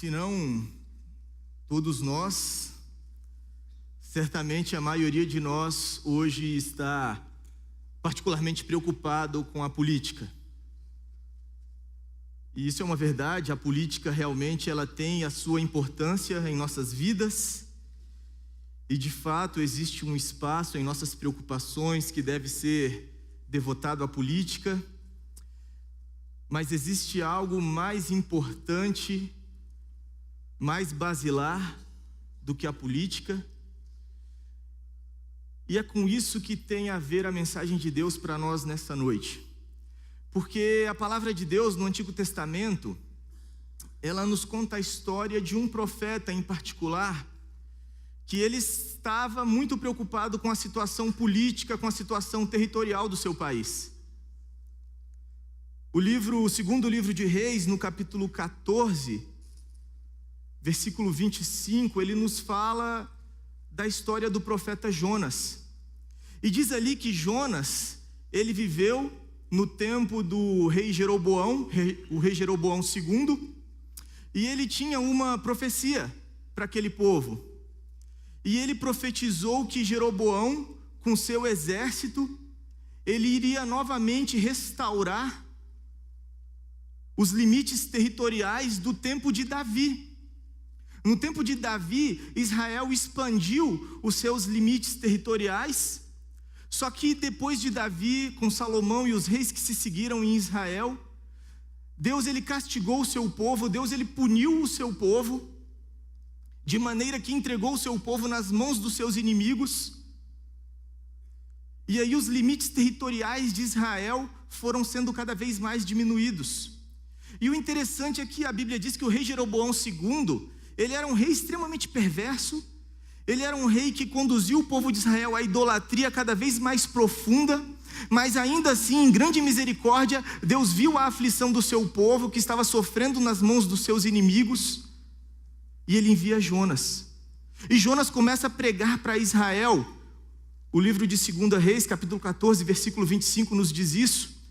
Se não todos nós, certamente a maioria de nós hoje está particularmente preocupado com a política. E isso é uma verdade, a política realmente ela tem a sua importância em nossas vidas. E de fato existe um espaço em nossas preocupações que deve ser devotado à política. Mas existe algo mais importante, mais basilar do que a política. E é com isso que tem a ver a mensagem de Deus para nós nessa noite. Porque a palavra de Deus no Antigo Testamento, ela nos conta a história de um profeta em particular, que ele estava muito preocupado com a situação política, com a situação territorial do seu país. O segundo livro de Reis, no capítulo 14, versículo 25, ele nos fala da história do profeta Jonas. E diz ali que Jonas, ele viveu no tempo do rei Jeroboão, o rei Jeroboão II, e ele tinha uma profecia para aquele povo. E ele profetizou que Jeroboão, com seu exército, ele iria novamente restaurar os limites territoriais do tempo de Davi. No tempo de Davi, Israel expandiu os seus limites territoriais, só que depois de Davi, com Salomão e os reis que se seguiram em Israel, Deus ele castigou o seu povo, Deus ele puniu o seu povo, de maneira que entregou o seu povo nas mãos dos seus inimigos. E aí os limites territoriais de Israel foram sendo cada vez mais diminuídos. E o interessante é que a Bíblia diz que o rei Jeroboão II, ele era um rei extremamente perverso, ele era um rei que conduziu o povo de Israel à idolatria cada vez mais profunda, mas ainda assim, em grande misericórdia, Deus viu a aflição do seu povo que estava sofrendo nas mãos dos seus inimigos, e ele envia Jonas. E Jonas começa a pregar para Israel. O livro de 2 Reis, capítulo 14, versículo 25, nos diz isso.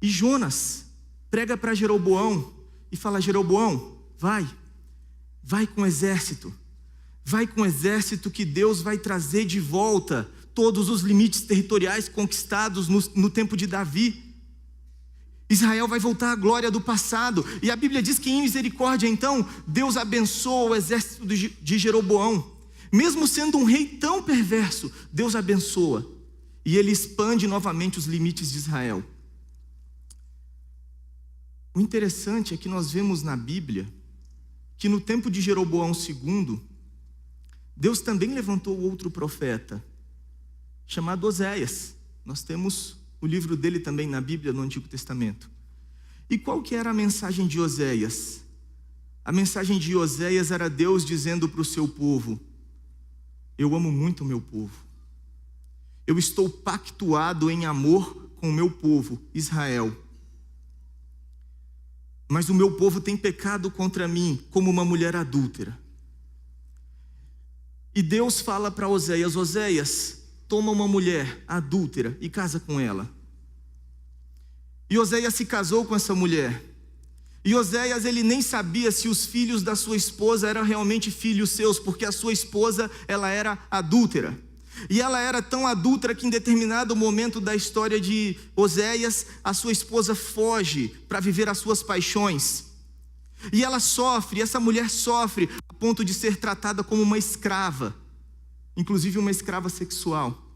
E Jonas prega para Jeroboão e fala: Jeroboão, vai com o exército, vai com o exército que Deus vai trazer de volta todos os limites territoriais conquistados no tempo de Davi. Israel vai voltar à glória do passado, e a Bíblia diz que em misericórdia então, Deus abençoa o exército de Jeroboão. Mesmo sendo um rei tão perverso, Deus abençoa, e ele expande novamente os limites de Israel. O interessante é que nós vemos na Bíblia que no tempo de Jeroboão II, Deus também levantou outro profeta, chamado Oséias. Nós temos o livro dele também na Bíblia, no Antigo Testamento. E qual que era a mensagem de Oséias? A mensagem de Oséias era Deus dizendo para o seu povo: eu amo muito o meu povo. Eu estou pactuado em amor com o meu povo, Israel. Mas o meu povo tem pecado contra mim como uma mulher adúltera. E Deus fala para Oséias: Oséias, toma uma mulher adúltera e casa com ela. E Oséias se casou com essa mulher. E Oséias, ele nem sabia se os filhos da sua esposa eram realmente filhos seus, porque a sua esposa, ela era adúltera. E ela era tão adúltera que em determinado momento da história de Oséias, a sua esposa foge para viver as suas paixões. E ela sofre, essa mulher sofre, a ponto de ser tratada como uma escrava, inclusive uma escrava sexual.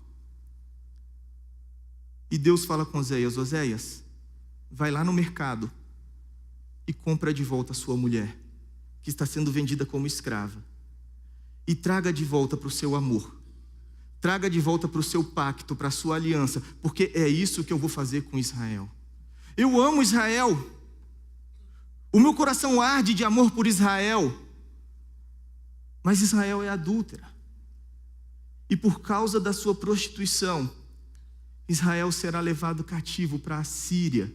E Deus fala com Oséias: Oséias, vai lá no mercado e compra de volta a sua mulher, que está sendo vendida como escrava, e traga de volta para o seu amor. Traga de volta para o seu pacto, para a sua aliança, porque é isso que eu vou fazer com Israel. Eu amo Israel. O meu coração arde de amor por Israel. Mas Israel é adúltera. E por causa da sua prostituição, Israel será levado cativo para a Síria.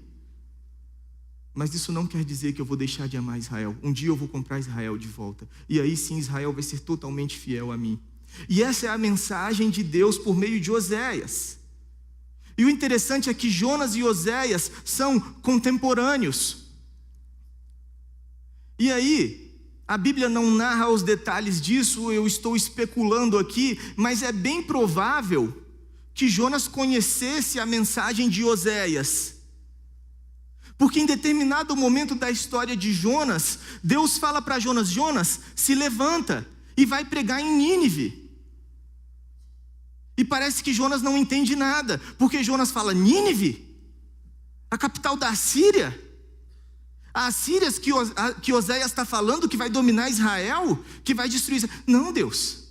Mas isso não quer dizer que eu vou deixar de amar Israel. Um dia eu vou comprar Israel de volta. E aí sim Israel vai ser totalmente fiel a mim. E essa é a mensagem de Deus por meio de Oséias. E o interessante é que Jonas e Oséias são contemporâneos. E aí, a Bíblia não narra os detalhes disso, eu estou especulando aqui, mas é bem provável que Jonas conhecesse a mensagem de Oséias. Porque em determinado momento da história de Jonas, Deus fala para Jonas: Jonas, se levanta e vai pregar em Nínive. E parece que Jonas não entende nada, porque Jonas fala: Nínive? A capital da Assíria? A Assíria que Oséias está falando que vai dominar Israel, que vai destruir Israel. Não, Deus.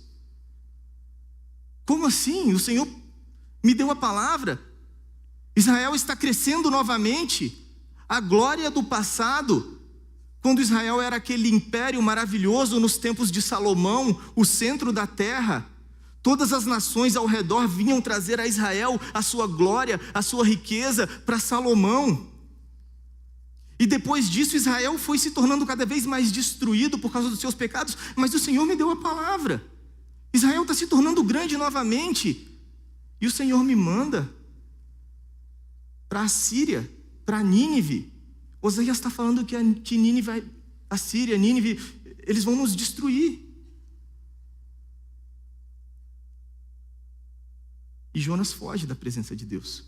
Como assim? O Senhor me deu a palavra. Israel está crescendo novamente. A glória do passado, quando Israel era aquele império maravilhoso nos tempos de Salomão, o centro da terra, todas as nações ao redor vinham trazer a Israel a sua glória, a sua riqueza para Salomão. E depois disso Israel foi se tornando cada vez mais destruído por causa dos seus pecados, mas o Senhor me deu a palavra. Israel está se tornando grande novamente. E o Senhor me manda para a Síria, para Nínive. Oséias está falando que Nínive, a Síria, Nínive, eles vão nos destruir. E Jonas foge da presença de Deus.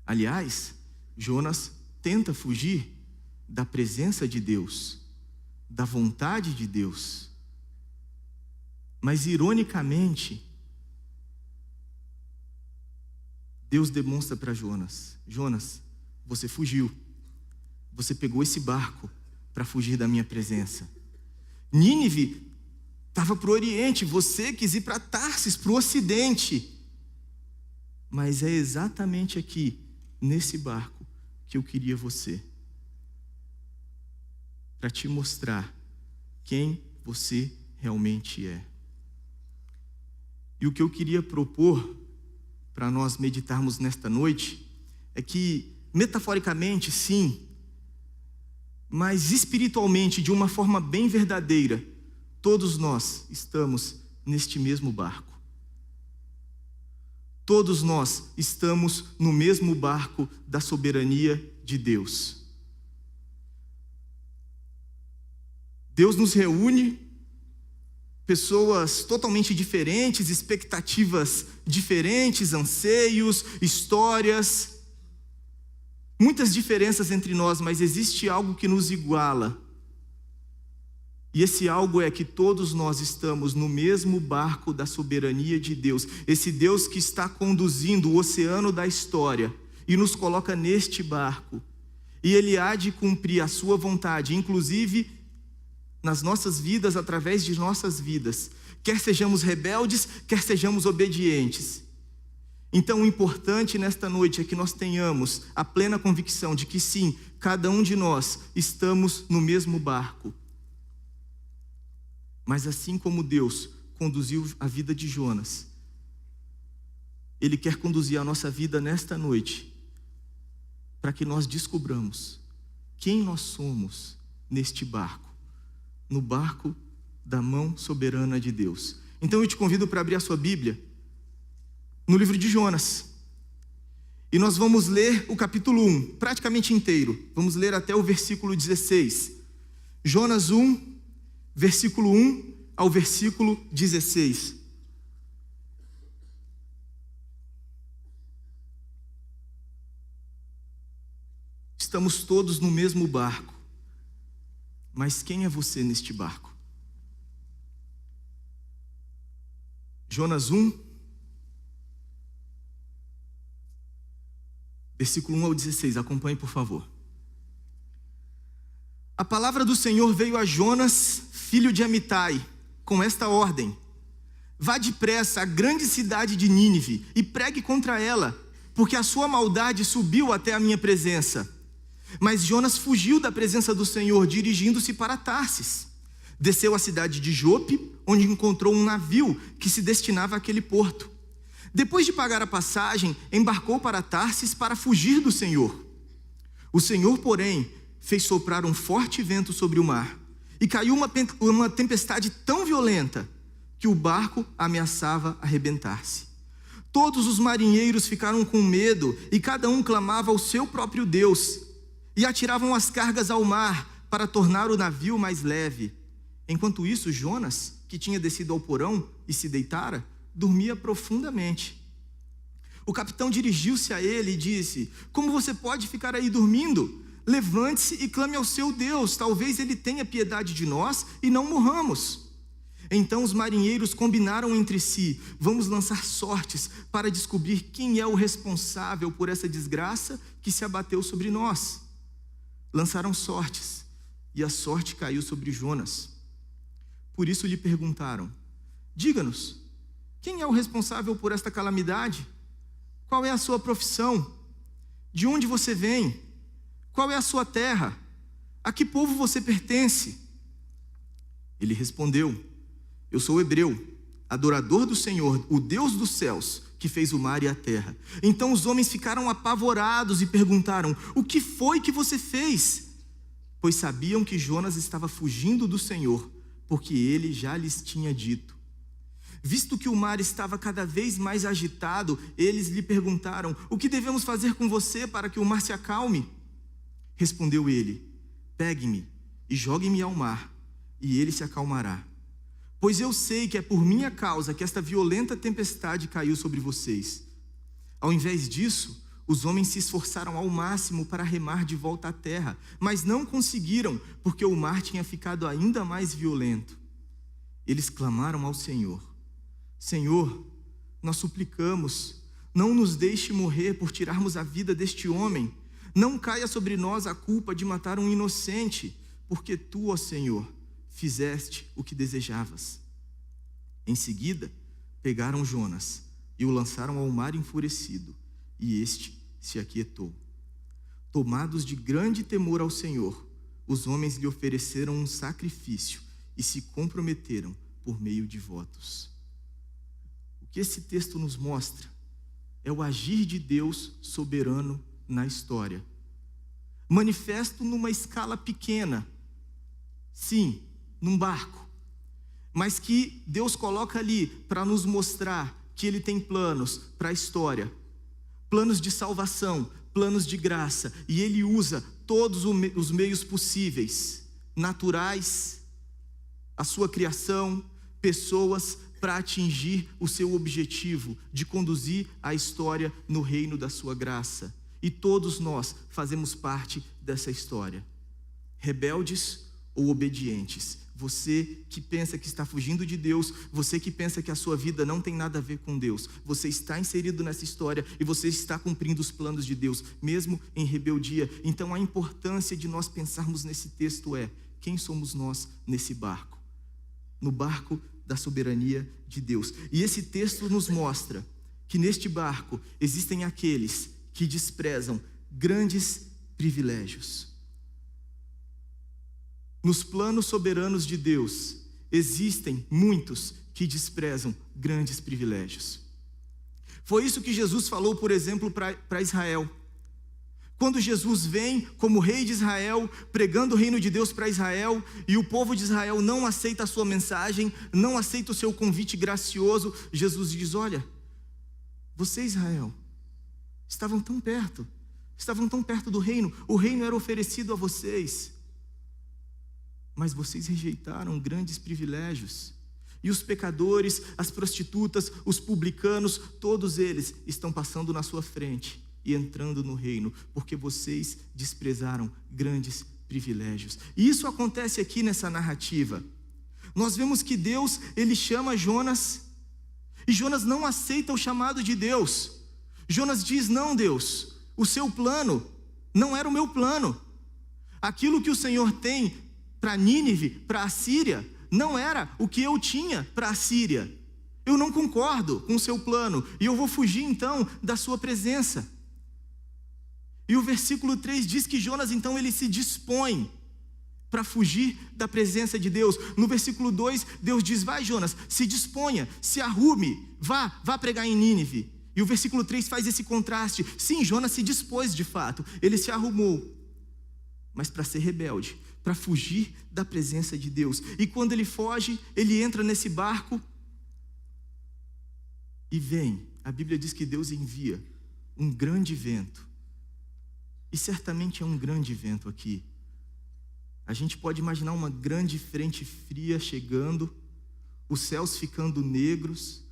Aliás, Jonas tenta fugir da presença de Deus, da vontade de Deus. Mas, ironicamente, Deus demonstra para Jonas: Jonas, você fugiu. Você pegou esse barco para fugir da minha presença. Nínive estava para o oriente, você quis ir para Tarsis, para o ocidente. Mas é exatamente aqui, nesse barco, que eu queria você. Para te mostrar quem você realmente é. E o que eu queria propor para nós meditarmos nesta noite é que, metaforicamente, sim, mas espiritualmente, de uma forma bem verdadeira, todos nós estamos neste mesmo barco. Todos nós estamos no mesmo barco da soberania de Deus. Deus nos reúne, pessoas totalmente diferentes, expectativas diferentes, anseios, histórias, muitas diferenças entre nós, mas existe algo que nos iguala. E esse algo é que todos nós estamos no mesmo barco da soberania de Deus. Esse Deus que está conduzindo o oceano da história e nos coloca neste barco. E Ele há de cumprir a sua vontade, inclusive nas nossas vidas, através de nossas vidas. Quer sejamos rebeldes, quer sejamos obedientes. Então o importante nesta noite é que nós tenhamos a plena convicção de que sim, cada um de nós estamos no mesmo barco. Mas assim como Deus conduziu a vida de Jonas, Ele quer conduzir a nossa vida nesta noite, para que nós descubramos quem nós somos neste barco, no barco da mão soberana de Deus. Então eu te convido para abrir a sua Bíblia no livro de Jonas. E nós vamos ler o capítulo 1, praticamente inteiro. Vamos ler até o versículo 16. Jonas 1, versículo 1 ao versículo 16. Estamos todos no mesmo barco. Mas quem é você neste barco? Jonas 1, versículo 1 ao 16. Acompanhe, por favor. A palavra do Senhor veio a Jonas, filho de Amitai, com esta ordem: vá depressa à grande cidade de Nínive e pregue contra ela, porque a sua maldade subiu até a minha presença. Mas Jonas fugiu da presença do Senhor, dirigindo-se para Tarsis. Desceu à cidade de Jope, onde encontrou um navio que se destinava àquele porto. Depois de pagar a passagem, embarcou para Tarsis para fugir do Senhor. O Senhor, porém, fez soprar um forte vento sobre o mar, e caiu uma tempestade tão violenta que o barco ameaçava arrebentar-se. Todos os marinheiros ficaram com medo, e cada um clamava ao seu próprio Deus, e atiravam as cargas ao mar, para tornar o navio mais leve. Enquanto isso, Jonas, que tinha descido ao porão e se deitara, dormia profundamente. O capitão dirigiu-se a ele e disse: como você pode ficar aí dormindo? Levante-se e clame ao seu Deus, talvez ele tenha piedade de nós e não morramos. Então os marinheiros combinaram entre si: vamos lançar sortes para descobrir quem é o responsável por essa desgraça que se abateu sobre nós. Lançaram sortes, e a sorte caiu sobre Jonas. Por isso lhe perguntaram: diga-nos, quem é o responsável por esta calamidade? Qual é a sua profissão? De onde você vem? Qual é a sua terra? A que povo você pertence? Ele respondeu: eu sou hebreu, adorador do Senhor, o Deus dos céus, que fez o mar e a terra. Então os homens ficaram apavorados e perguntaram: o que foi que você fez? Pois sabiam que Jonas estava fugindo do Senhor, porque ele já lhes tinha dito. Visto que o mar estava cada vez mais agitado, eles lhe perguntaram: o que devemos fazer com você para que o mar se acalme? Respondeu ele: pegue-me e jogue-me ao mar, e ele se acalmará. Pois eu sei que é por minha causa que esta violenta tempestade caiu sobre vocês. Ao invés disso, os homens se esforçaram ao máximo para remar de volta à terra, mas não conseguiram, porque o mar tinha ficado ainda mais violento. Eles clamaram ao Senhor: Senhor, nós suplicamos, não nos deixe morrer por tirarmos a vida deste homem. Não caia sobre nós a culpa de matar um inocente, porque tu, ó Senhor, fizeste o que desejavas. Em seguida, pegaram Jonas e o lançaram ao mar enfurecido, e este se aquietou. Tomados de grande temor ao Senhor, os homens lhe ofereceram um sacrifício e se comprometeram por meio de votos. O que esse texto nos mostra é o agir de Deus soberano na história, manifesto numa escala pequena, sim, num barco, mas que Deus coloca ali para nos mostrar que Ele tem planos para a história, planos de salvação, planos de graça, e Ele usa todos os meios possíveis, naturais, a sua criação, pessoas, para atingir o seu objetivo de conduzir a história no reino da sua graça. E todos nós fazemos parte dessa história, rebeldes ou obedientes. Você que pensa que está fugindo de Deus, você que pensa que a sua vida não tem nada a ver com Deus, você está inserido nessa história e você está cumprindo os planos de Deus, mesmo em rebeldia. Então a importância de nós pensarmos nesse texto é: quem somos nós nesse barco? No barco da soberania de Deus. E esse texto nos mostra que neste barco existem aqueles que desprezam grandes privilégios. Nos planos soberanos de Deus, existem muitos que desprezam grandes privilégios. Foi isso que Jesus falou, por exemplo, para Israel. Quando Jesus vem como rei de Israel, pregando o reino de Deus para Israel, e o povo de Israel não aceita a sua mensagem, não aceita o seu convite gracioso, Jesus diz: olha, você, Israel, estavam tão perto do reino, o reino era oferecido a vocês, mas vocês rejeitaram grandes privilégios, e os pecadores, as prostitutas, os publicanos, todos eles estão passando na sua frente e entrando no reino, porque vocês desprezaram grandes privilégios. E isso acontece aqui nessa narrativa. Nós vemos que Deus, Ele chama Jonas, e Jonas não aceita o chamado de Deus. Jonas diz: não, Deus, o seu plano não era o meu plano. Aquilo que o Senhor tem para Nínive, para a Síria, não era o que eu tinha para a Síria. Eu não concordo com o seu plano, e eu vou fugir então da sua presença. E o versículo 3 diz que Jonas então ele se dispõe para fugir da presença de Deus. No versículo 2, Deus diz: vai, Jonas, se disponha, se arrume, vá pregar em Nínive. E o versículo 3 faz esse contraste. Sim, Jonas se dispôs de fato, ele se arrumou, mas para ser rebelde, para fugir da presença de Deus. E quando ele foge, ele entra nesse barco e vem. A Bíblia diz que Deus envia um grande vento, e certamente é um grande vento aqui. A gente pode imaginar uma grande frente fria chegando, os céus ficando negros,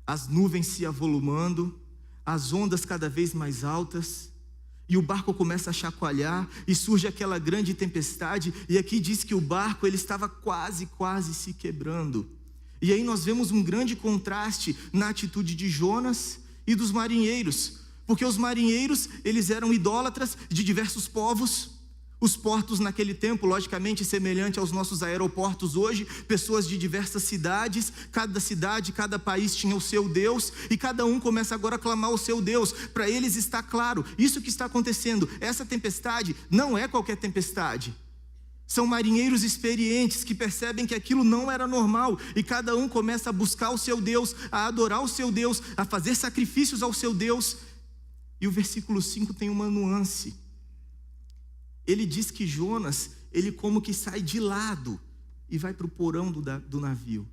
as nuvens se avolumando, as ondas cada vez mais altas, e o barco começa a chacoalhar, e surge aquela grande tempestade, e aqui diz que o barco ele estava quase se quebrando. E aí nós vemos um grande contraste na atitude de Jonas e dos marinheiros, porque os marinheiros, eles eram idólatras de diversos povos. Os portos naquele tempo, logicamente semelhante aos nossos aeroportos hoje, pessoas de diversas cidades, cada país tinha o seu Deus, e cada um começa agora a clamar o seu Deus. Para eles está claro, isso que está acontecendo, essa tempestade não é qualquer tempestade. São marinheiros experientes que percebem que aquilo não era normal, e cada um começa a buscar o seu Deus, a adorar o seu Deus, a fazer sacrifícios ao seu Deus. E o versículo 5 tem uma nuance. Ele diz que Jonas, ele como que sai de lado e vai para o porão do navio.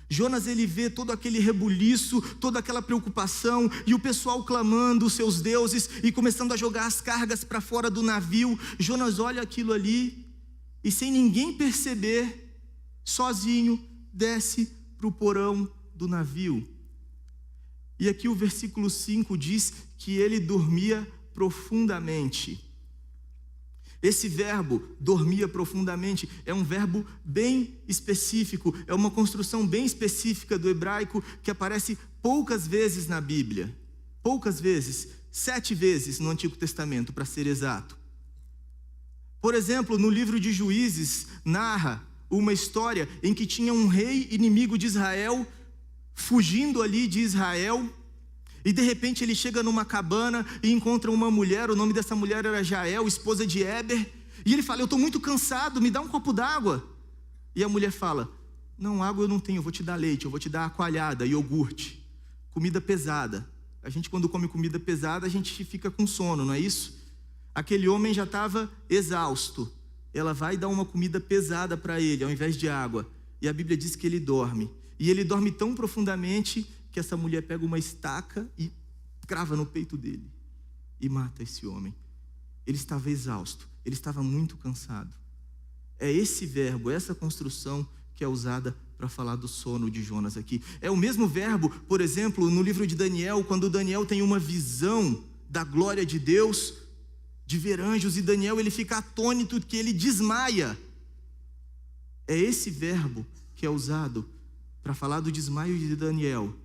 Jonas, ele vê todo aquele rebuliço, toda aquela preocupação, e o pessoal clamando os seus deuses e começando a jogar as cargas para fora do navio. Jonas olha aquilo ali e, sem ninguém perceber, sozinho, desce para o porão do navio. E aqui o versículo 5 diz que ele dormia profundamente. Esse verbo, dormia profundamente, é um verbo bem específico, é uma construção bem específica do hebraico que aparece poucas vezes na Bíblia. Poucas vezes, 7 vezes no Antigo Testamento, para ser exato. Por exemplo, no livro de Juízes, narra uma história em que tinha um rei inimigo de Israel, fugindo ali de Israel, e de repente ele chega numa cabana e encontra uma mulher, o nome dessa mulher era Jael, esposa de Éber, e ele fala: eu estou muito cansado, me dá um copo d'água. E a mulher fala: não, água eu não tenho, eu vou te dar leite, eu vou te dar coalhada, iogurte, comida pesada. A gente quando come comida pesada, a gente fica com sono, não é isso? Aquele homem já estava exausto, ela vai dar uma comida pesada para ele, ao invés de água, e a Bíblia diz que ele dorme, e ele dorme tão profundamente que essa mulher pega uma estaca e crava no peito dele e mata esse homem. Ele estava exausto, ele estava muito cansado. É esse verbo, essa construção que é usada para falar do sono de Jonas aqui. É o mesmo verbo, por exemplo, no livro de Daniel, quando Daniel tem uma visão da glória de Deus, de ver anjos, e Daniel ele fica atônito, que ele desmaia. É esse verbo que é usado para falar do desmaio de Daniel,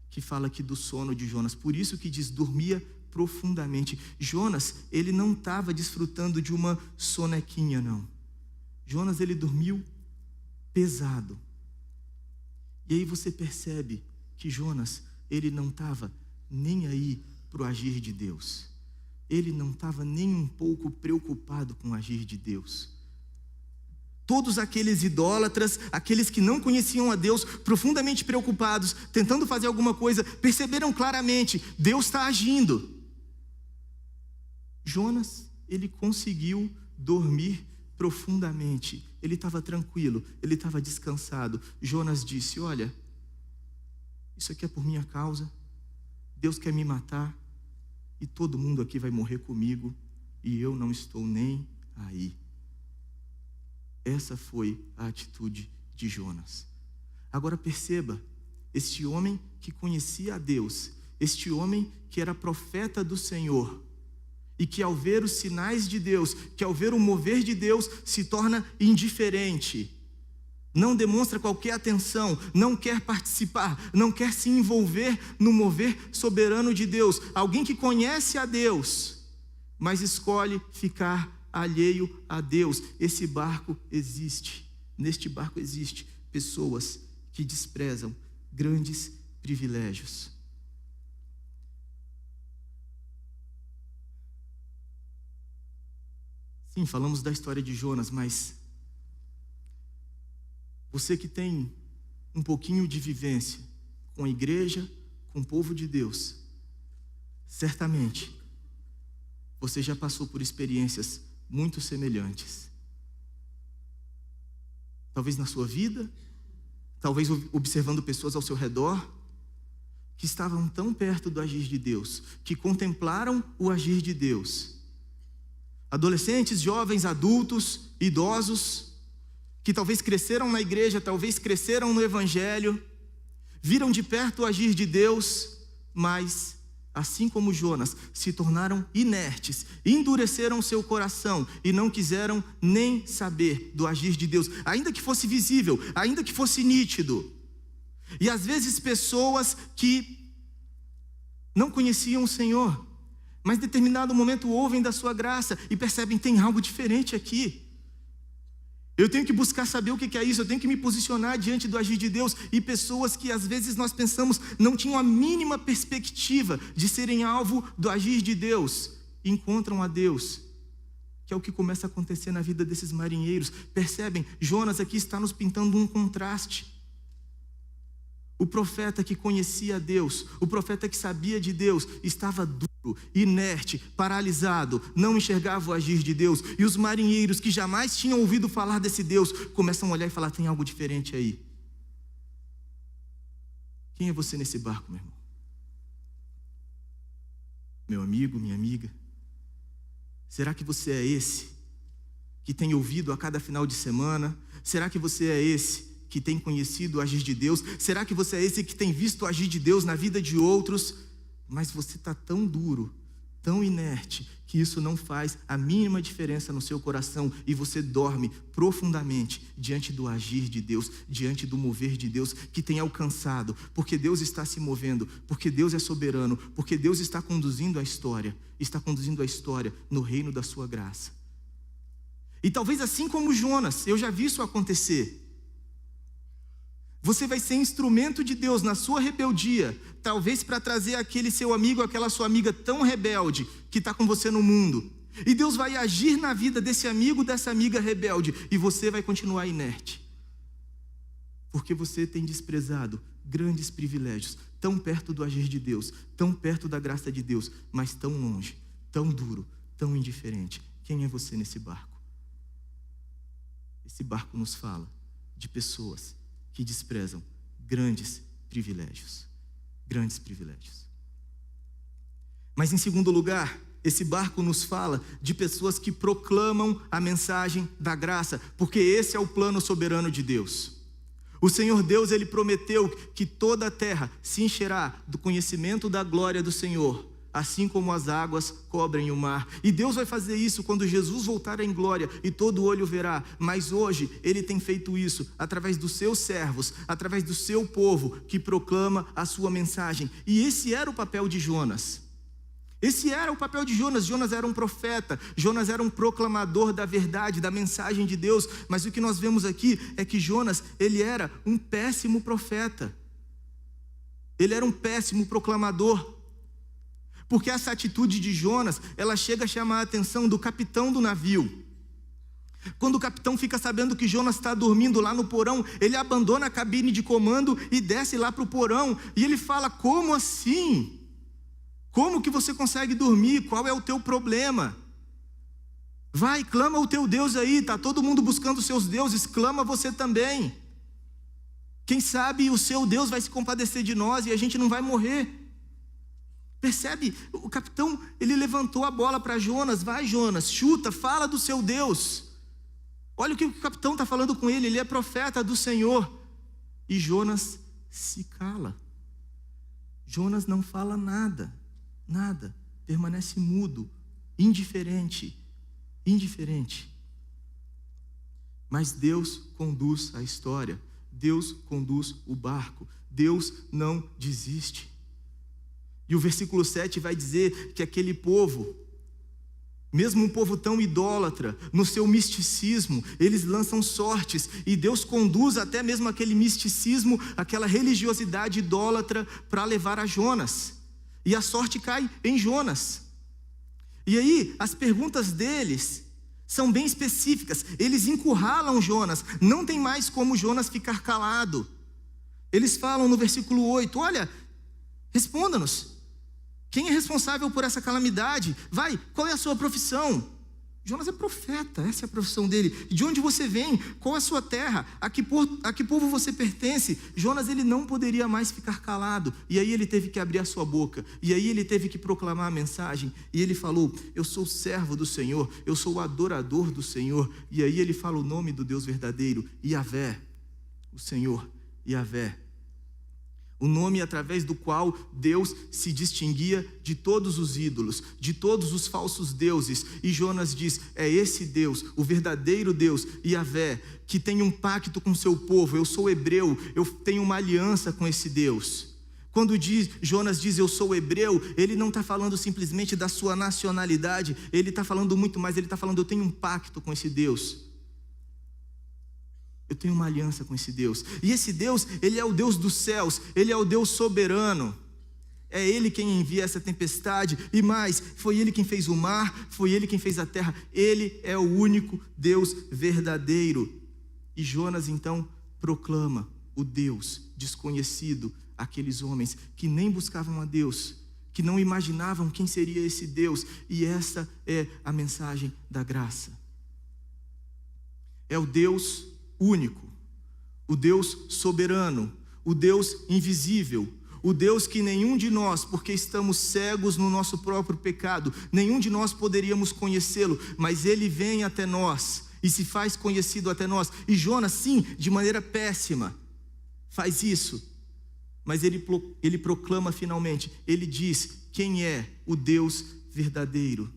que fala aqui do sono de Jonas. Por isso que diz dormia profundamente. Jonas, ele não estava desfrutando de uma sonequinha, não. Jonas, ele dormiu pesado. E aí você percebe que Jonas, ele não estava nem aí para o agir de Deus. Ele não estava nem um pouco preocupado com o agir de Deus. Todos aqueles idólatras, aqueles que não conheciam a Deus, profundamente preocupados, tentando fazer alguma coisa, perceberam claramente: Deus está agindo. Jonas, ele conseguiu dormir profundamente. Ele estava tranquilo, ele estava descansado. Jonas disse: olha, isso aqui é por minha causa, Deus quer me matar, e todo mundo aqui vai morrer comigo, e eu não estou nem aí. Essa foi a atitude de Jonas. Agora perceba, este homem que conhecia a Deus, este homem que era profeta do Senhor, e que ao ver os sinais de Deus, que ao ver o mover de Deus, se torna indiferente, não demonstra qualquer atenção, não quer participar, não quer se envolver no mover soberano de Deus. Alguém que conhece a Deus, mas escolhe ficar alheio a Deus. Esse barco existe. Neste barco existe pessoas que desprezam grandes privilégios. Sim, falamos da história de Jonas, mas você que tem um pouquinho de vivência com a igreja, com o povo de Deus, certamente você já passou por experiências muito semelhantes. Talvez na sua vida, talvez observando pessoas ao seu redor, que estavam tão perto do agir de Deus, que contemplaram o agir de Deus, Adolescentes, jovens, adultos, idosos, que talvez cresceram na igreja, talvez cresceram no evangelho, viram de perto o agir de Deus, mas, assim como Jonas, se tornaram inertes, endureceram seu coração e não quiseram nem saber do agir de Deus, ainda que fosse visível, ainda que fosse nítido. E às vezes pessoas que não conheciam o Senhor, mas em determinado momento ouvem da sua graça e percebem: tem algo diferente aqui. Eu tenho que buscar saber o que é isso, eu tenho que me posicionar diante do agir de Deus. E pessoas que às vezes nós pensamos não tinham a mínima perspectiva de serem alvo do agir de Deus, encontram a Deus, que é o que começa a acontecer na vida desses marinheiros. Percebem? Jonas aqui está nos pintando um contraste. O profeta que conhecia Deus, o profeta que sabia de Deus, estava duro, inerte, paralisado, não enxergava o agir de Deus. E os marinheiros que jamais tinham ouvido falar desse Deus, começam a olhar e falar: tem algo diferente aí. Quem é você nesse barco, meu irmão? Meu amigo, minha amiga? Será que você é esse que tem ouvido a cada final de semana? Será que você é esse que tem conhecido o agir de Deus? Será que você é esse que tem visto o agir de Deus na vida de outros? Mas você está tão duro, tão inerte, que isso não faz a mínima diferença no seu coração e você dorme profundamente diante do agir de Deus, diante do mover de Deus que tem alcançado, porque Deus está se movendo, porque Deus é soberano, porque Deus está conduzindo a história no reino da sua graça. E talvez assim como Jonas, eu já vi isso acontecer. Você vai ser instrumento de Deus na sua rebeldia, talvez para trazer aquele seu amigo, aquela sua amiga tão rebelde que está com você no mundo. E Deus vai agir na vida desse amigo, dessa amiga rebelde, e você vai continuar inerte. Porque você tem desprezado grandes privilégios, tão perto do agir de Deus, tão perto da graça de Deus, mas tão longe, tão duro, tão indiferente. Quem é você nesse barco? Esse barco nos fala de pessoas que desprezam grandes privilégios. Grandes privilégios. Mas em segundo lugar, esse barco nos fala de pessoas que proclamam a mensagem da graça, porque esse é o plano soberano de Deus. O Senhor Deus, Ele prometeu que toda a terra se encherá do conhecimento da glória do Senhor, assim como as águas cobrem o mar. E Deus vai fazer isso quando Jesus voltar em glória e todo olho verá. Mas hoje Ele tem feito isso através dos seus servos, através do seu povo que proclama a sua mensagem. E esse era o papel de Jonas. Esse era o papel de Jonas. Jonas era um profeta, Jonas era um proclamador da verdade, da mensagem de Deus. Mas o que nós vemos aqui é que Jonas, ele era um péssimo profeta. Ele era um péssimo proclamador. Porque essa atitude de Jonas, ela chega a chamar a atenção do capitão do navio. Quando o capitão fica sabendo que Jonas está dormindo lá no porão, ele abandona a cabine de comando e desce lá para o porão. E ele fala: como assim? Como que você consegue dormir? Qual é o teu problema? Vai, clama o teu Deus aí, está todo mundo buscando os seus deuses, clama você também. Quem sabe o seu Deus vai se compadecer de nós e a gente não vai morrer. Percebe? O capitão, ele levantou a bola para Jonas: vai, Jonas, chuta, fala do seu Deus. Olha o que o capitão está falando com ele, ele é profeta do Senhor. E Jonas se cala. Jonas não fala nada, permanece mudo, indiferente. Mas Deus conduz a história, Deus conduz o barco, Deus não desiste. E o versículo 7 vai dizer que aquele povo, mesmo um povo tão idólatra, no seu misticismo, eles lançam sortes, e Deus conduz até mesmo aquele misticismo, aquela religiosidade idólatra, para levar a Jonas. E a sorte cai em Jonas. E aí, as perguntas deles são bem específicas. Eles encurralam Jonas, não tem mais como Jonas ficar calado. Eles falam no versículo 8, olha, responda-nos. Quem é responsável por essa calamidade? Vai, qual é a sua profissão? Jonas é profeta, essa é a profissão dele. De onde você vem? Qual é a sua terra? A que povo você pertence? Jonas, ele não poderia mais ficar calado. E aí ele teve que abrir a sua boca. E aí ele teve que proclamar a mensagem. E ele falou: eu sou servo do Senhor, eu sou o adorador do Senhor. E aí ele fala o nome do Deus verdadeiro, Yahvé, o Senhor, Yahvé. O nome através do qual Deus se distinguia de todos os ídolos, de todos os falsos deuses. E Jonas diz: é esse Deus, o verdadeiro Deus, Yahvé, que tem um pacto com seu povo. Eu sou hebreu, eu tenho uma aliança com esse Deus. Quando Jonas diz eu sou hebreu, ele não está falando simplesmente da sua nacionalidade, ele está falando muito mais, ele está falando: eu tenho um pacto com esse Deus. Eu tenho uma aliança com esse Deus. E esse Deus, ele é o Deus dos céus, ele é o Deus soberano. É ele quem envia essa tempestade. E mais, foi ele quem fez o mar, foi ele quem fez a terra. Ele é o único Deus verdadeiro. E Jonas então proclama o Deus desconhecido àqueles homens que nem buscavam a Deus, que não imaginavam quem seria esse Deus. E essa é a mensagem da graça. É o Deus único, o Deus soberano, o Deus invisível, o Deus que nenhum de nós, porque estamos cegos no nosso próprio pecado, nenhum de nós poderíamos conhecê-lo, mas ele vem até nós e se faz conhecido até nós. E Jonas, sim, de maneira péssima, faz isso, mas ele proclama finalmente, ele diz quem é o Deus verdadeiro.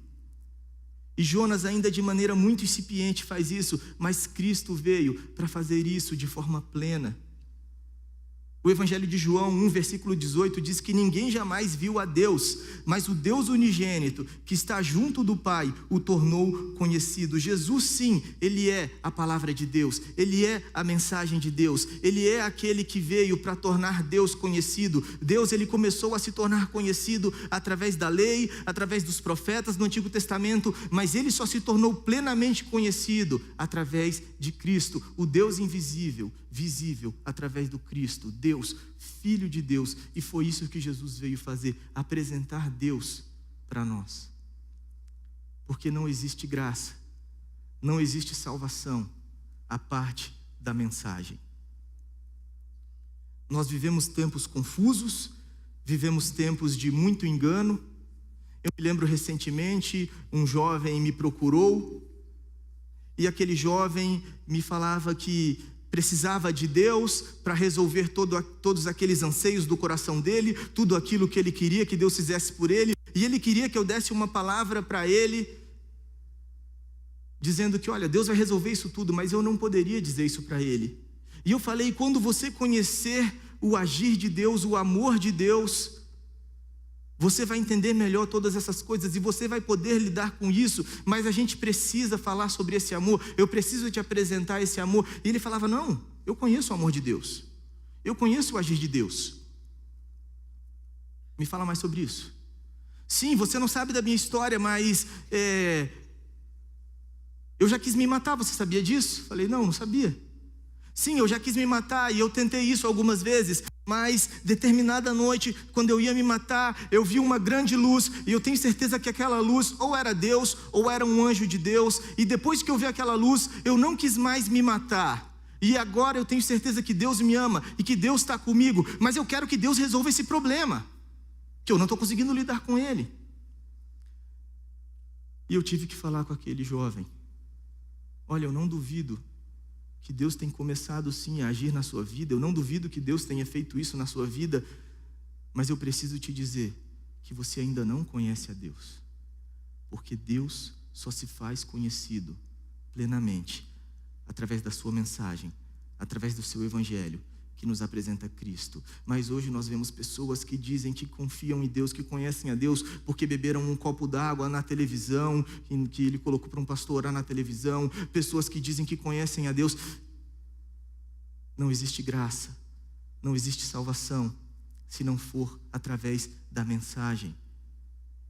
E Jonas ainda de maneira muito incipiente faz isso, mas Cristo veio para fazer isso de forma plena. O Evangelho de João 1, versículo 18, diz que ninguém jamais viu a Deus, mas o Deus unigênito, que está junto do Pai, o tornou conhecido. Jesus, sim, ele é a palavra de Deus, ele é a mensagem de Deus, ele é aquele que veio para tornar Deus conhecido. Deus, ele começou a se tornar conhecido através da lei, através dos profetas no Antigo Testamento, mas ele só se tornou plenamente conhecido através de Cristo, o Deus invisível, visível através do Cristo, Deus, Filho de Deus. E foi isso que Jesus veio fazer, apresentar Deus para nós. Porque não existe graça, não existe salvação à parte da mensagem. Nós vivemos tempos confusos, vivemos tempos de muito engano. Eu me lembro recentemente, um jovem me procurou, e aquele jovem me falava que precisava de Deus para resolver todos aqueles anseios do coração dele, tudo aquilo que ele queria que Deus fizesse por ele, e ele queria que eu desse uma palavra para ele, dizendo que, olha, Deus vai resolver isso tudo, mas eu não poderia dizer isso para ele. E eu falei: quando você conhecer o agir de Deus, o amor de Deus, você vai entender melhor todas essas coisas e você vai poder lidar com isso, mas a gente precisa falar sobre esse amor, eu preciso te apresentar esse amor. E ele falava: não, eu conheço o amor de Deus, eu conheço o agir de Deus. Me fala mais sobre isso. Sim, você não sabe da minha história, mas eu já quis me matar, você sabia disso? Falei: não sabia. Sim, eu já quis me matar e eu tentei isso algumas vezes, mas determinada noite, quando eu ia me matar, eu vi uma grande luz e eu tenho certeza que aquela luz ou era Deus ou era um anjo de Deus, e depois que eu vi aquela luz, eu não quis mais me matar. E agora eu tenho certeza que Deus me ama e que Deus está comigo, mas eu quero que Deus resolva esse problema, que eu não estou conseguindo lidar com ele. E eu tive que falar com aquele jovem: olha, eu não duvido que Deus tem começado sim a agir na sua vida, eu não duvido que Deus tenha feito isso na sua vida, mas eu preciso te dizer que você ainda não conhece a Deus, porque Deus só se faz conhecido plenamente através da sua mensagem, através do seu evangelho, que nos apresenta Cristo. Mas hoje nós vemos pessoas que dizem que confiam em Deus, que conhecem a Deus, porque beberam um copo d'água na televisão, que ele colocou para um pastor orar na televisão. Pessoas que dizem que conhecem a Deus. Não existe graça, não existe salvação, se não for através da mensagem.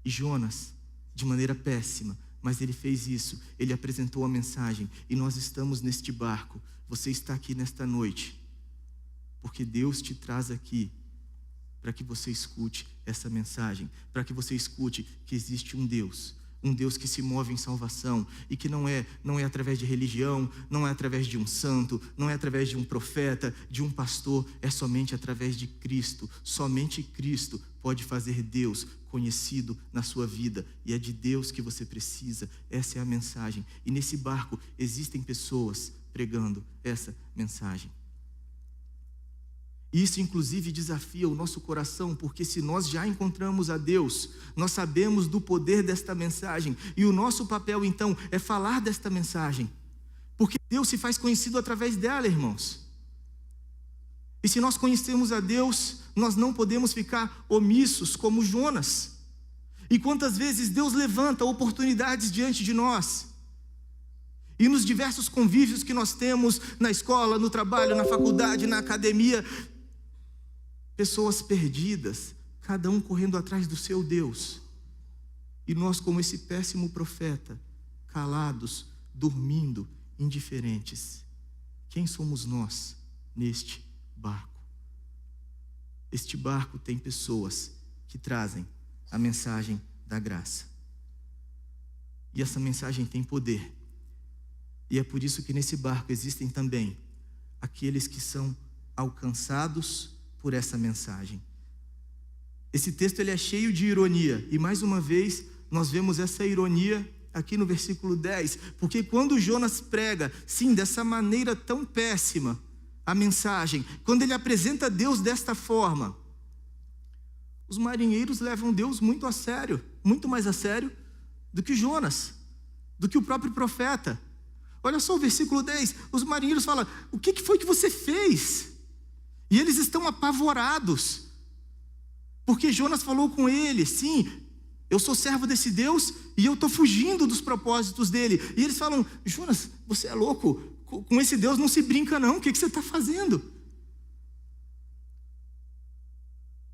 E Jonas, de maneira péssima, mas ele fez isso, ele apresentou a mensagem, e nós estamos neste barco. Você está aqui nesta noite porque Deus te traz aqui para que você escute essa mensagem, para que você escute que existe um Deus um Deus que se move em salvação e que não é através de religião, não é através de um santo, não é através de um profeta, de um pastor, é somente através de Cristo. Somente Cristo pode fazer Deus conhecido na sua vida, e é de Deus que você precisa. Essa é a mensagem, e nesse barco existem pessoas pregando essa mensagem. Isso inclusive desafia o nosso coração, porque se nós já encontramos a Deus, nós sabemos do poder desta mensagem, e o nosso papel então é falar desta mensagem, porque Deus se faz conhecido através dela, irmãos. E se nós conhecemos a Deus, nós não podemos ficar omissos como Jonas. E quantas vezes Deus levanta oportunidades diante de nós, e nos diversos convívios que nós temos na escola, no trabalho, na faculdade, na academia, pessoas perdidas, cada um correndo atrás do seu Deus. E nós, como esse péssimo profeta, calados, dormindo, indiferentes. Quem somos nós neste barco? Este barco tem pessoas que trazem a mensagem da graça. E essa mensagem tem poder. E é por isso que nesse barco existem também aqueles que são alcançados por essa mensagem. Esse texto ele é cheio de ironia, e mais uma vez nós vemos essa ironia aqui no versículo 10, porque quando Jonas prega, sim, dessa maneira tão péssima, a mensagem, quando ele apresenta Deus desta forma, os marinheiros levam Deus muito a sério, muito mais a sério do que Jonas, do que o próprio profeta. Olha só o versículo 10, os marinheiros falam: o que foi que você fez? E eles estão apavorados, porque Jonas falou com eles: sim, eu sou servo desse Deus e eu estou fugindo dos propósitos dele. E eles falam: Jonas, você é louco, com esse Deus não se brinca não, o que você está fazendo?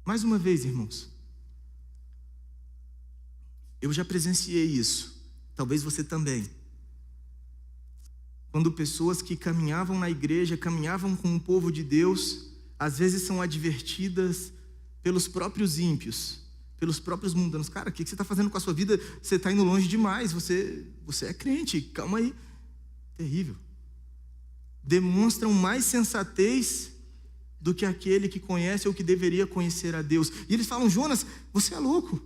Mais uma vez, irmãos, eu já presenciei isso, talvez você também. Quando pessoas que caminhavam na igreja, caminhavam com o povo de Deus, às vezes são advertidas pelos próprios ímpios, pelos próprios mundanos: cara, o que você está fazendo com a sua vida? Você está indo longe demais, você é crente, calma aí. Terrível. Demonstram mais sensatez do que aquele que conhece ou que deveria conhecer a Deus. E eles falam: Jonas, você é louco.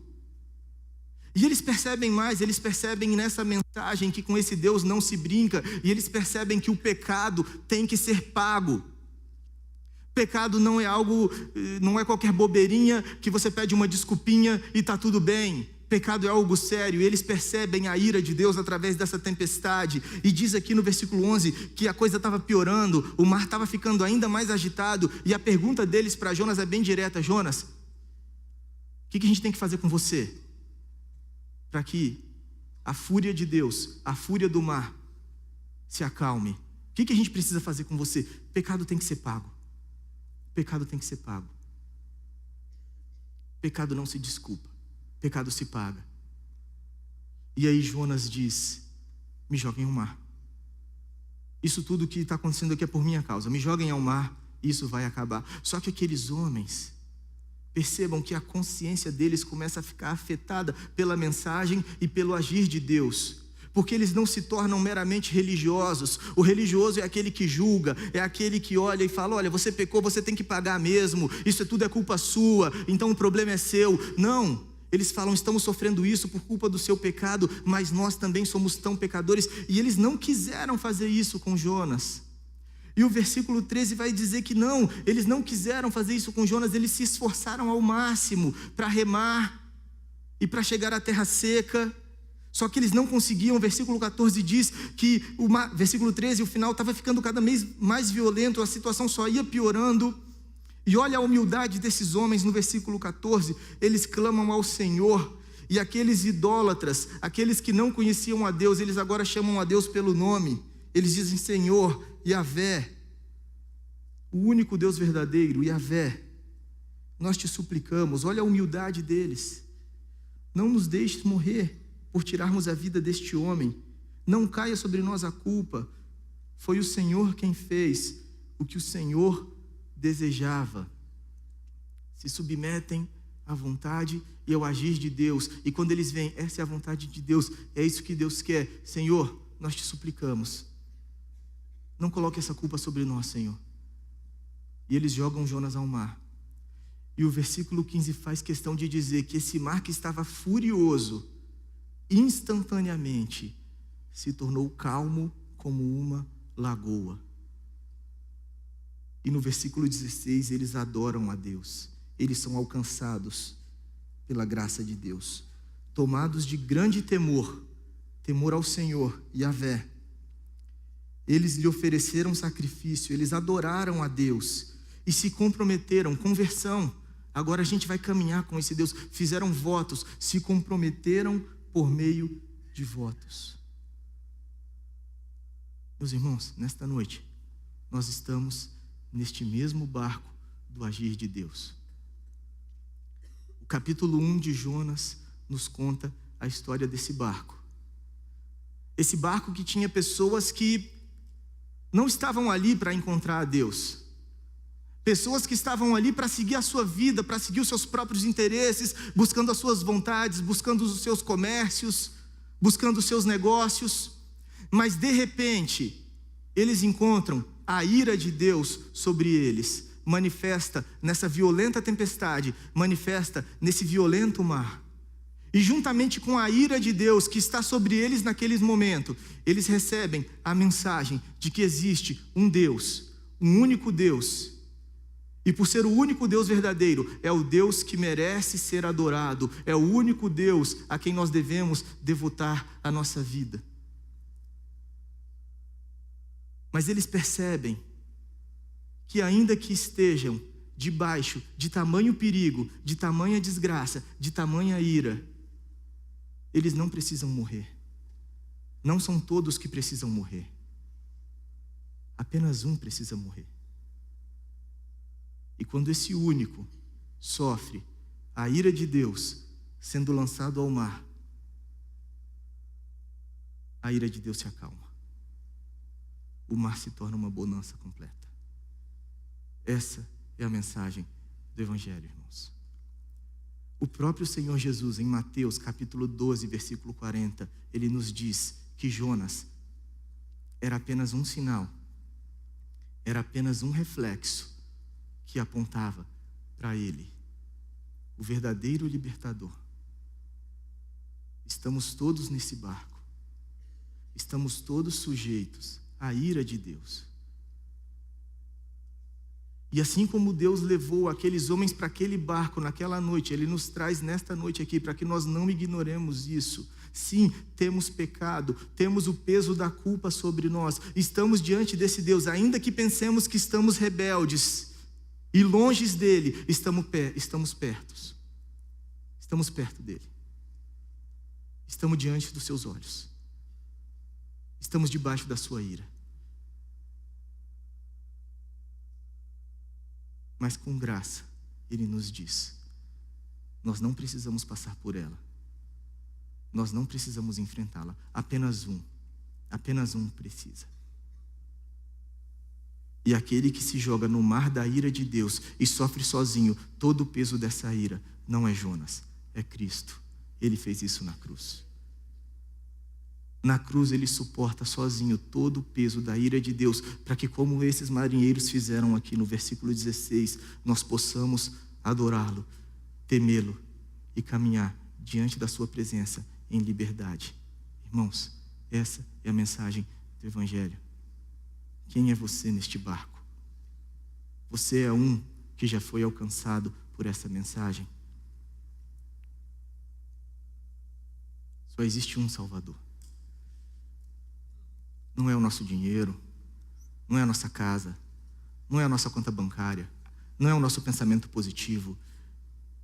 E eles percebem mais, eles percebem nessa mensagem que com esse Deus não se brinca, e eles percebem que o pecado tem que ser pago. Pecado não é algo, não é qualquer bobeirinha que você pede uma desculpinha e está tudo bem. Pecado é algo sério, e eles percebem a ira de Deus através dessa tempestade. E diz aqui no versículo 11 que a coisa estava piorando, o mar estava ficando ainda mais agitado, e a pergunta deles para Jonas é bem direta: Jonas, o que a gente tem que fazer com você para que a fúria de Deus, a fúria do mar, se acalme? O que a gente precisa fazer com você? Pecado tem que ser pago. Pecado tem que ser pago. Pecado não se desculpa, pecado se paga. E aí Jonas diz: me joguem ao mar. Isso tudo que está acontecendo aqui é por minha causa. Me joguem ao mar, isso vai acabar. Só que aqueles homens, percebam que a consciência deles começa a ficar afetada pela mensagem e pelo agir de Deus, porque eles não se tornam meramente religiosos. O religioso é aquele que julga, é aquele que olha e fala: olha, você pecou, você tem que pagar mesmo, isso tudo é culpa sua, então o problema é seu. Não, eles falam: estamos sofrendo isso por culpa do seu pecado, mas nós também somos tão pecadores. E eles não quiseram fazer isso com Jonas. E o versículo 13 vai dizer que não, eles não quiseram fazer isso com Jonas, eles se esforçaram ao máximo para remar e para chegar à terra seca, só que eles não conseguiam. O versículo 14 diz que, versículo 13, o final estava ficando cada vez mais violento, a situação só ia piorando. E olha a humildade desses homens no versículo 14, eles clamam ao Senhor, e aqueles idólatras, aqueles que não conheciam a Deus, eles agora chamam a Deus pelo nome. Eles dizem: Senhor, Yahvé, o único Deus verdadeiro, Yahvé, nós te suplicamos. Olha a humildade deles: não nos deixes morrer por tirarmos a vida deste homem, não caia sobre nós a culpa, foi o Senhor quem fez o que o Senhor desejava. Se submetem a vontade e ao agir de Deus. E quando eles veem, essa é a vontade de Deus, é isso que Deus quer. Senhor, nós te suplicamos, não coloque essa culpa sobre nós, Senhor. E eles jogam Jonas ao mar. E o versículo 15 faz questão de dizer que esse mar que estava furioso, instantaneamente se tornou calmo como uma lagoa. E no versículo 16 eles adoram a Deus. Eles são alcançados pela graça de Deus, tomados de grande temor ao Senhor, Yahvé. Eles lhe ofereceram sacrifício, eles adoraram a Deus e se comprometeram, conversão. Agora a gente vai caminhar com esse Deus. Fizeram votos, se comprometeram por meio de votos. Meus irmãos, nesta noite, nós estamos neste mesmo barco do agir de Deus. O capítulo 1 de Jonas nos conta a história desse barco. Esse barco que tinha pessoas que não estavam ali para encontrar a Deus. Pessoas que estavam ali para seguir a sua vida, para seguir os seus próprios interesses, buscando as suas vontades, buscando os seus comércios, buscando os seus negócios. Mas de repente, eles encontram a ira de Deus sobre eles, manifesta nessa violenta tempestade, manifesta nesse violento mar. E juntamente com a ira de Deus que está sobre eles naquele momento, eles recebem a mensagem de que existe um Deus, um único Deus. E por ser o único Deus verdadeiro, é o Deus que merece ser adorado, é o único Deus a quem nós devemos devotar a nossa vida. Mas eles percebem que ainda que estejam debaixo de tamanho perigo, de tamanha desgraça, de tamanha ira, eles não precisam morrer. Não são todos que precisam morrer. Apenas um precisa morrer. E quando esse único sofre a ira de Deus sendo lançado ao mar, a ira de Deus se acalma. O mar se torna uma bonança completa. Essa é a mensagem do Evangelho, irmãos. O próprio Senhor Jesus, em Mateus capítulo 12, versículo 40, ele nos diz que Jonas era apenas um sinal, era apenas um reflexo que apontava para ele, o verdadeiro libertador. Estamos todos nesse barco, estamos todos sujeitos à ira de Deus. E assim como Deus levou aqueles homens para aquele barco naquela noite, Ele nos traz nesta noite aqui para que nós não ignoremos isso. Sim, temos pecado, temos o peso da culpa sobre nós, estamos diante desse Deus, ainda que pensemos que estamos rebeldes e longes dEle, estamos perto dEle, estamos diante dos seus olhos, estamos debaixo da sua ira. Mas com graça, Ele nos diz, nós não precisamos passar por ela, nós não precisamos enfrentá-la, apenas um precisa. E aquele que se joga no mar da ira de Deus e sofre sozinho todo o peso dessa ira, não é Jonas, é Cristo. Ele fez isso na cruz. Na cruz ele suporta sozinho todo o peso da ira de Deus, para que, como esses marinheiros fizeram aqui no versículo 16, nós possamos adorá-lo, temê-lo e caminhar diante da sua presença em liberdade. Irmãos, essa é a mensagem do Evangelho. Quem é você neste barco? Você é um que já foi alcançado por essa mensagem? Só existe um Salvador. Não é o nosso dinheiro, não é a nossa casa, não é a nossa conta bancária, não é o nosso pensamento positivo.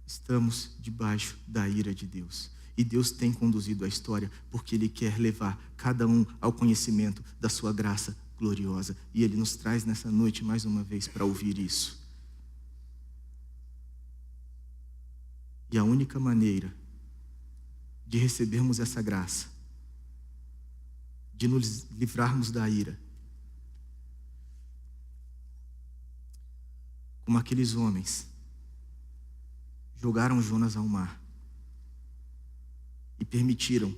Estamos debaixo da ira de Deus. E Deus tem conduzido a história porque Ele quer levar cada um ao conhecimento da sua graça gloriosa. E Ele nos traz nessa noite mais uma vez para ouvir isso. E a única maneira de recebermos essa graça, de nos livrarmos da ira, como aqueles homens, jogaram Jonas ao mar e permitiram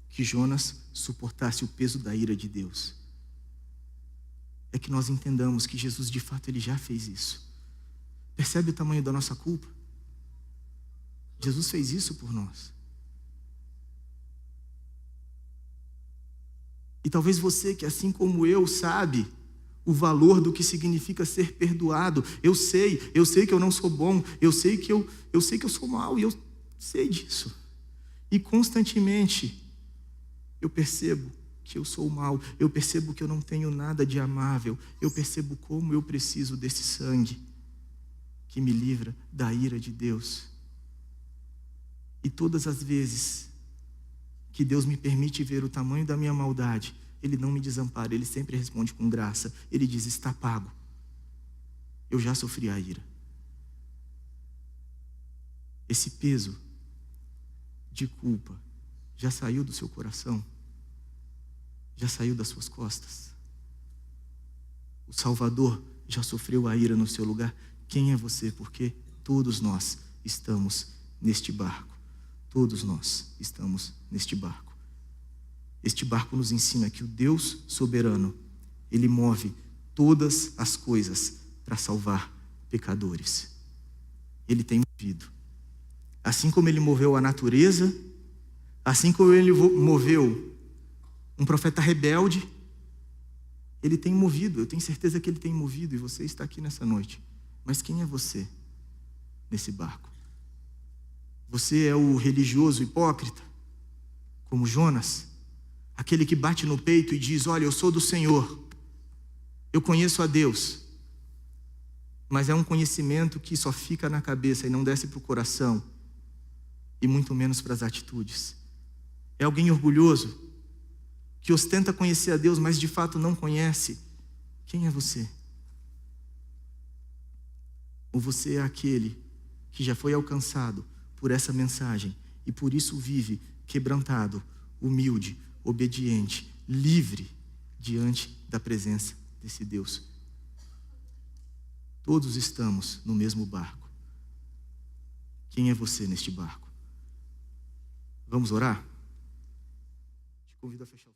que Jonas suportasse o peso da ira de Deus. É que nós entendamos que Jesus, de fato, ele já fez isso. Percebe o tamanho da nossa culpa? Jesus fez isso por nós. E talvez você, que assim como eu, sabe o valor do que significa ser perdoado. Eu sei que eu não sou bom, eu sei que eu sou mau, e eu sei disso. E constantemente eu percebo que eu sou mau, eu percebo que eu não tenho nada de amável, eu percebo como eu preciso desse sangue que me livra da ira de Deus. E todas as vezes que Deus me permite ver o tamanho da minha maldade, Ele não me desampara, Ele sempre responde com graça. Ele diz: está pago, eu já sofri a ira. Esse peso de culpa já saiu do seu coração? Já saiu das suas costas? O Salvador já sofreu a ira no seu lugar? Quem é você? Porque todos nós estamos neste barco. Todos nós estamos neste barco. Este barco nos ensina que o Deus soberano, Ele move todas as coisas para salvar pecadores. Ele tem movido. Assim como Ele moveu a natureza, assim como Ele moveu um profeta rebelde, Ele tem movido. Eu tenho certeza que Ele tem movido, e você está aqui nessa noite. Mas quem é você nesse barco? Você é o religioso hipócrita, como Jonas? Aquele que bate no peito e diz: olha, eu sou do Senhor, eu conheço a Deus. Mas é um conhecimento que só fica na cabeça e não desce para o coração, e muito menos para as atitudes. É alguém orgulhoso, que ostenta conhecer a Deus, mas de fato não conhece. Quem é você? Ou você é aquele que já foi alcançado por essa mensagem e por isso vive quebrantado, humilde, obediente, livre diante da presença desse Deus? Todos estamos no mesmo barco. Quem é você neste barco? Vamos orar? Te convido a fechar o